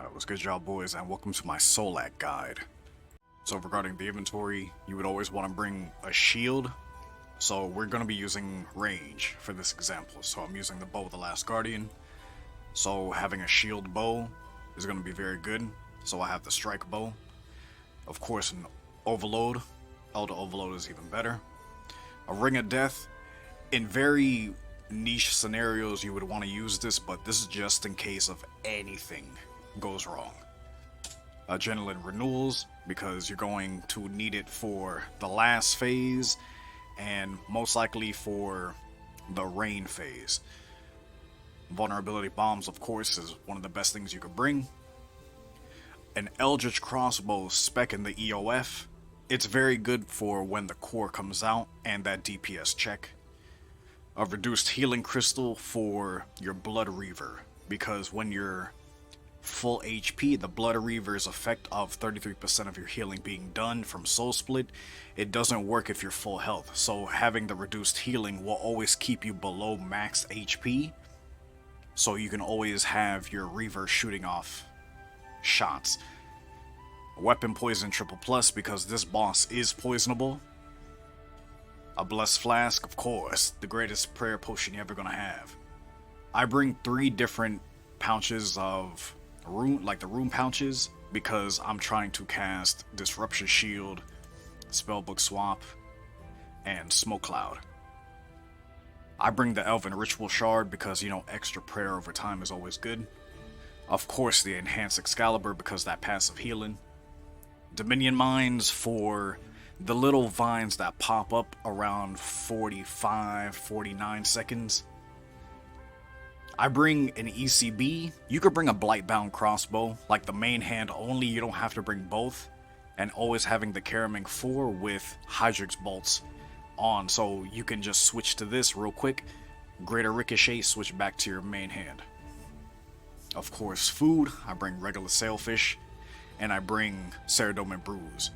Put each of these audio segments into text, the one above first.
What's good, y'all boys, and welcome to my Solak guide. So regarding the inventory, you would always want to bring a shield. So we're going to be using range for this example. So I'm using the bow of the Last Guardian. So having a shield bow is going to be very good. So I have the strike bow. Of course, an overload. Elder overload is even better. A ring of death. In very niche scenarios, you would want to use this, but this is just in case of anything goes wrong. Adrenaline renewals, because you're going to need it for the last phase and most likely for the rain phase. Vulnerability bombs, of course, is one of the best things you could bring. An Eldritch crossbow spec in the EOF. It's very good for when the core comes out and that DPS check. A reduced healing crystal for your Blood Reaver, because when you're full HP, the Blood Reaver's effect of 33% of your healing being done from Soul Split, it doesn't work if you're full health. So having the reduced healing will always keep you below max HP, so you can always have your Reaver shooting off shots. Weapon poison triple plus, because this boss is poisonable. A Blessed Flask, of course, the greatest prayer potion you're ever gonna have. I bring 3 different pouches of rune, like the rune pouches, because I'm trying to cast Disruption Shield, Spellbook Swap, and Smoke Cloud. I bring the Elven Ritual Shard because, you know, extra prayer over time is always good. Of course, the Enhanced Excalibur because that passive healing. Dominion Mines for the little vines that pop up around 45, 49 seconds. I bring an ECB. You could bring a Blightbound crossbow, like the main hand only, you don't have to bring both. And always having the Karaming 4 with Hydrix bolts on, so you can just switch to this real quick. Greater Ricochet, switch back to your main hand. Of course, food. I bring regular sailfish, and I bring Ceradomin Brews,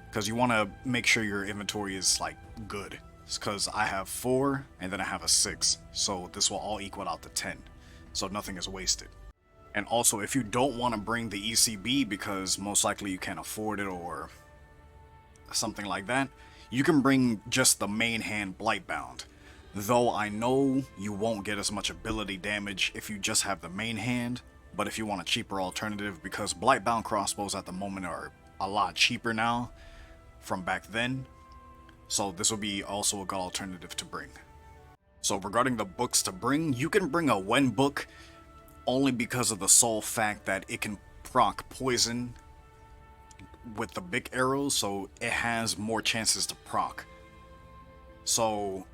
because you want to make sure your inventory is like good. Because I have 4 and then I have a 6, so this will all equal out to 10, so nothing is wasted. And also, if you don't want to bring the ECB because most likely you can't afford it or something like that, you can bring just the main hand Blightbound. Though I know you won't get as much ability damage if you just have the main hand, but if you want a cheaper alternative, because Blightbound crossbows at the moment are a lot cheaper now from back then, so this will be also a good alternative to bring. So regarding the books to bring, you can bring a Wen book only because of the sole fact that it can proc poison with the big arrows, so it has more chances to proc. So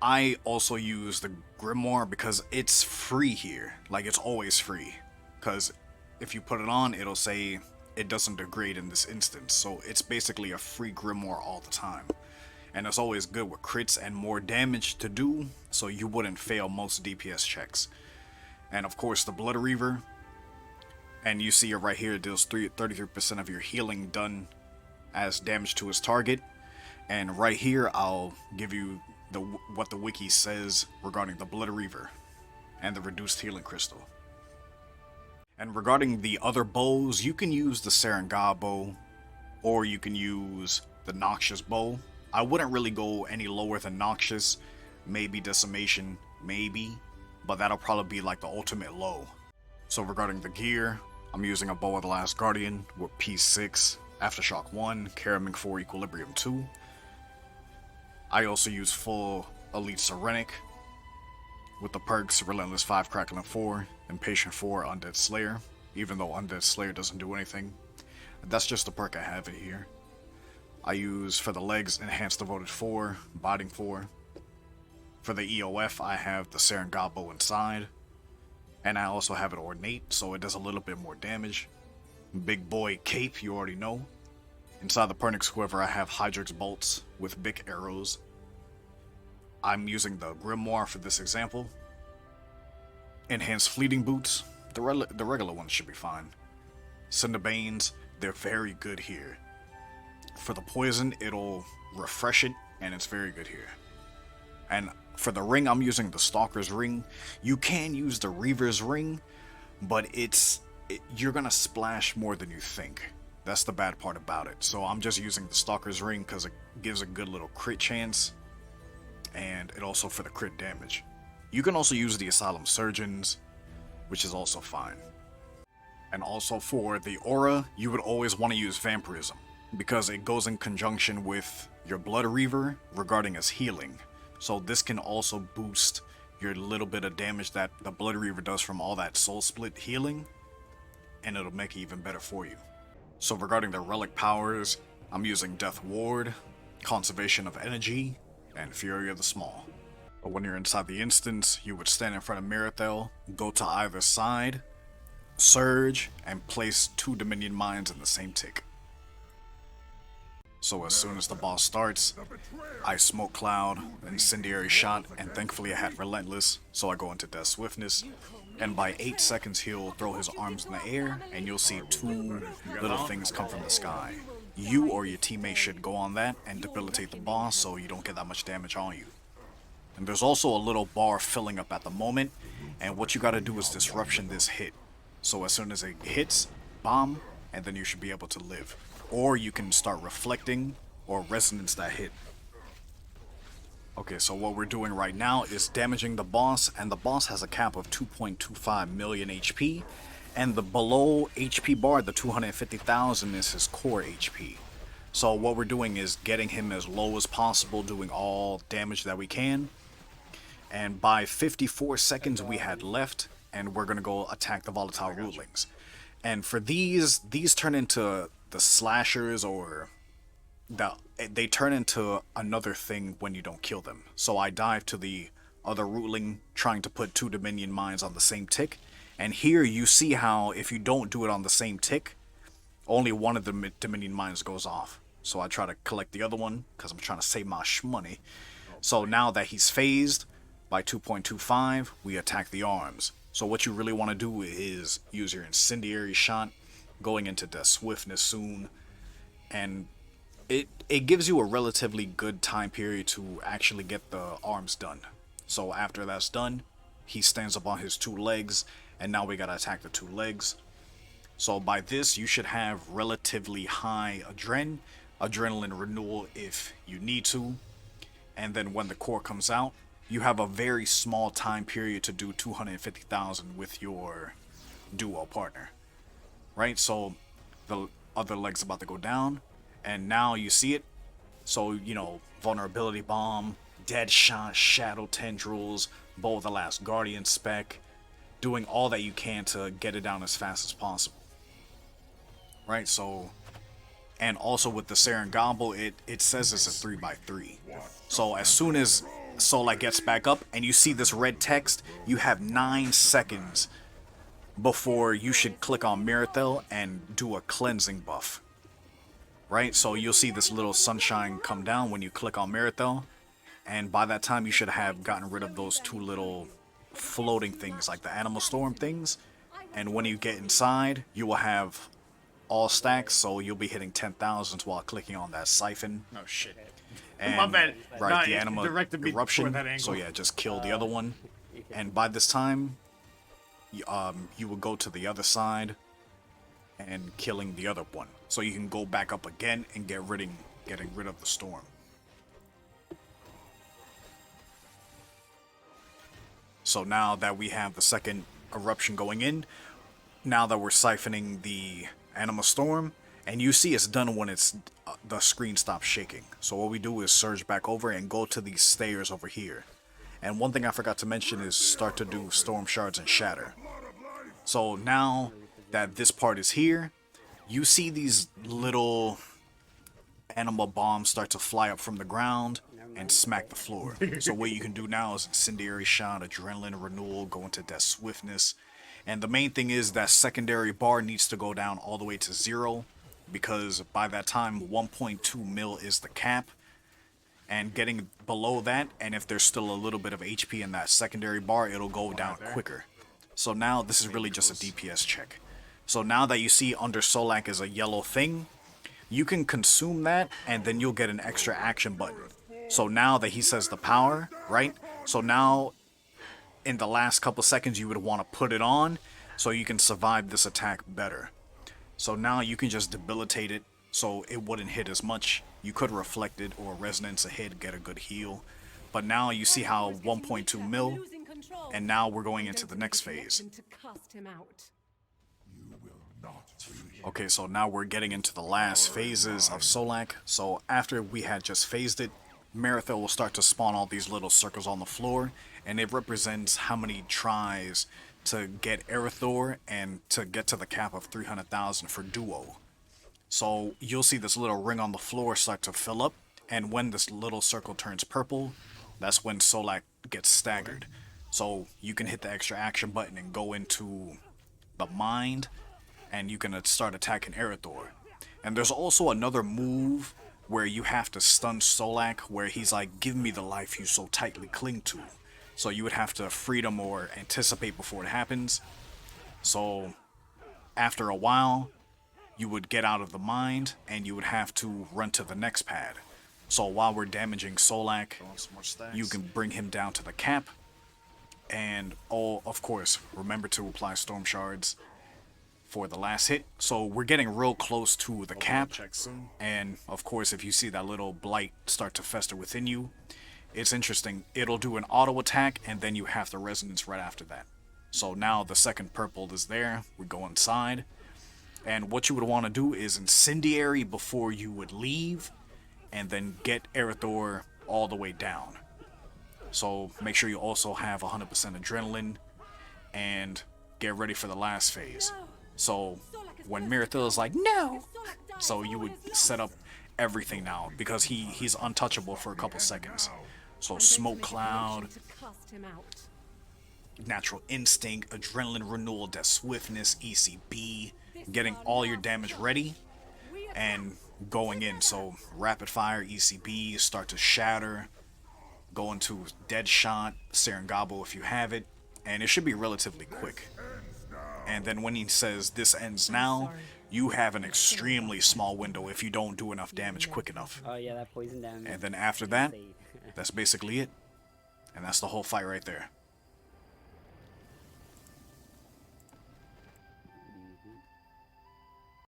I also use the Grimoire because it's free here, like it's always free, because if you put it on, it'll say it doesn't degrade in this instance, so it's basically a free Grimoire all the time. And it's always good with crits and more damage to do, so you wouldn't fail most DPS checks. And of course the Blood Reaver, and you see it right here, it deals 33% of your healing done as damage to its target. And right here I'll give you what the wiki says regarding the Blood Reaver and the reduced healing crystal. And regarding the other bows, you can use the Serengah bow, or you can use the Noxious bow. I wouldn't really go any lower than Noxious, maybe Decimation, maybe, but that'll probably be like the ultimate low. So regarding the gear, I'm using a bow of the Last Guardian with P6, Aftershock 1, Karaming 4, Equilibrium 2. I also use full Elite Serenic with the perks Relentless 5, Crackling 4, Impatient 4, Undead Slayer, even though Undead Slayer doesn't do anything. That's just the perk I have it here. I use for the legs Enhanced Devoted 4, Biting 4. For the EOF, I have the Serengah bow inside, and I also have it Ornate, so it does a little bit more damage. Big Boy Cape, you already know. Inside the Pernix Quiver, I have Hydrix bolts with big arrows. I'm using the Grimoire for this example. Enhanced Fleeting Boots, the regular ones should be fine. Cinderbanes, they're very good here. For the poison, it'll refresh it, and it's very good here. And for the ring, I'm using the Stalker's Ring. You can use the Reaver's Ring, but it's you're gonna splash more than you think. That's the bad part about it. So I'm just using the Stalker's Ring because it gives a good little crit chance, and it also for the crit damage. You can also use the Asylum Surgeons, which is also fine. And also for the aura, you would always want to use Vampirism, because it goes in conjunction with your Blood Reaver regarding as healing. So this can also boost your little bit of damage that the Blood Reaver does from all that Soul Split healing, and it'll make it even better for you. So regarding the Relic Powers, I'm using Death Ward, Conservation of Energy, and Fury of the Small. But when you're inside the instance, you would stand in front of Mirathel, go to either side, surge, and place 2 Dominion Mines in the same tick. So as soon as the boss starts, I Smoke Cloud, Incendiary Shot, and thankfully I had Relentless, so I go into Death Swiftness, and by 8 seconds he'll throw his arms in the air, and you'll see 2 little things come from the sky. You or your teammate should go on that and debilitate the boss so you don't get that much damage on you. And there's also a little bar filling up at the moment, and what you gotta do is disruption this hit. So as soon as it hits, bomb, and then you should be able to live. Or you can start reflecting or resonance that hit. Okay, so what we're doing right now is damaging the boss, and the boss has a cap of 2.25 million HP, and the below HP bar, the 250,000, is his core HP. So what we're doing is getting him as low as possible, doing all damage that we can, and by 54 seconds we had left, and we're gonna go attack the volatile rootlings. And for these turn into the slashers, or they turn into another thing when you don't kill them. So I dive to the other rootling, trying to put 2 Dominion Mines on the same tick, and here you see how if you don't do it on the same tick, only one of the Dominion Mines goes off. So I try to collect the other one because I'm trying to save my shmoney. So now that he's phased by 2.25, we attack the arms. So what you really want to do is use your Incendiary Shot, going into Death Swiftness soon, and it gives you a relatively good time period to actually get the arms done. So after that's done, he stands up on his 2 legs, and now we gotta attack the 2 legs. So by this, you should have relatively high adrenaline renewal if you need to, and then when the core comes out, you have a very small time period to do 250,000 with your duo partner. Right, so the other leg's about to go down, and now you see it. So, you know, Vulnerability Bomb, Dead Shot, Shadow Tendrils, Bow of the Last Guardian spec, doing all that you can to get it down as fast as possible. Right, so, and also with the Saren Gobble, it says it's a 3x3. So as soon as Solak gets back up and you see this red text, you have 9 seconds before you should click on Mirathel and do a cleansing buff. Right, so you'll see this little sunshine come down when you click on Mirathel, and by that time you should have gotten rid of those 2 little floating things like the Animal Storm things, and when you get inside you will have all stacks, so you'll be hitting 10,000s while clicking on that siphon. Oh shit. And, My bad. right, No, the Anima Eruption, so yeah, just kill the other one, and by this time you will go to the other side and killing the other one, so you can go back up again and getting rid of the storm. So now that we have the second eruption going in, now that we're siphoning the Anima Storm, and you see it's done when it's the screen stops shaking. So what we do is surge back over and go to these stairs over here. And one thing I forgot to mention is start to do Storm Shards and Shatter. So now that this part is here, you see these little Anima Bombs start to fly up from the ground and smack the floor. So what you can do now is Incendiary Shot, Adrenaline Renewal, go into Death Swiftness. And the main thing is that secondary bar needs to go down all the way to 0, because by that time 1.2 mil is the cap. And getting below that, and if there's still a little bit of HP in that secondary bar, it'll go down quicker. So now this is really just a DPS check. So now that you see under Solak is a yellow thing, you can consume that and then you'll get an extra action button. So now that he says the power, right? So now in the last couple seconds you would want to put it on, so you can survive this attack better. So now you can just debilitate it so it wouldn't hit as much. You could reflect it or resonance a hit, get a good heal. But now you see how 1.2 mil, and now we're going into the next phase. Okay, so now we're getting into the last phases of Solak. So after we had just phased it, Marathil will start to spawn all these little circles on the floor, and it represents how many tries to get Erythor and to get to the cap of 300,000 for duo. So you'll see this little ring on the floor start to fill up, and when this little circle turns purple, that's when Solak gets staggered. So you can hit the extra action button and go into the mind, and you can start attacking Erythor. And there's also another move where you have to stun Solak, where he's like, give me the life you so tightly cling to. So you would have to freedom or anticipate before it happens. So after a while, you would get out of the mind, and you would have to run to the next pad. So while we're damaging Solak, you can bring him down to the cap. And of course, remember to apply Storm Shards for the last hit. So we're getting real close to the cap, and of course if you see that little blight start to fester within you, it's interesting, it'll do an auto attack and then you have the resonance right after that. So now the second purple is there, we go inside, and what you would want to do is incendiary before you would leave, and then get Erythor all the way down. So make sure you also have 100% adrenaline, and get ready for the last phase. So when Marathil is like, no! So you would set up everything now, because he's untouchable for a couple seconds. So Smoke Cloud, Natural Instinct, Adrenaline Renewal, Death Swiftness, ECB, getting all your damage ready, and going in. So Rapid Fire, ECB, start to Shatter, go into Dead Shot, Serengabo if you have it, and it should be relatively quick. And then when he says this ends now, you have an extremely small window if you don't do enough damage quick enough. Oh yeah, that poison damage. And then after that, that's basically it. And that's the whole fight right there.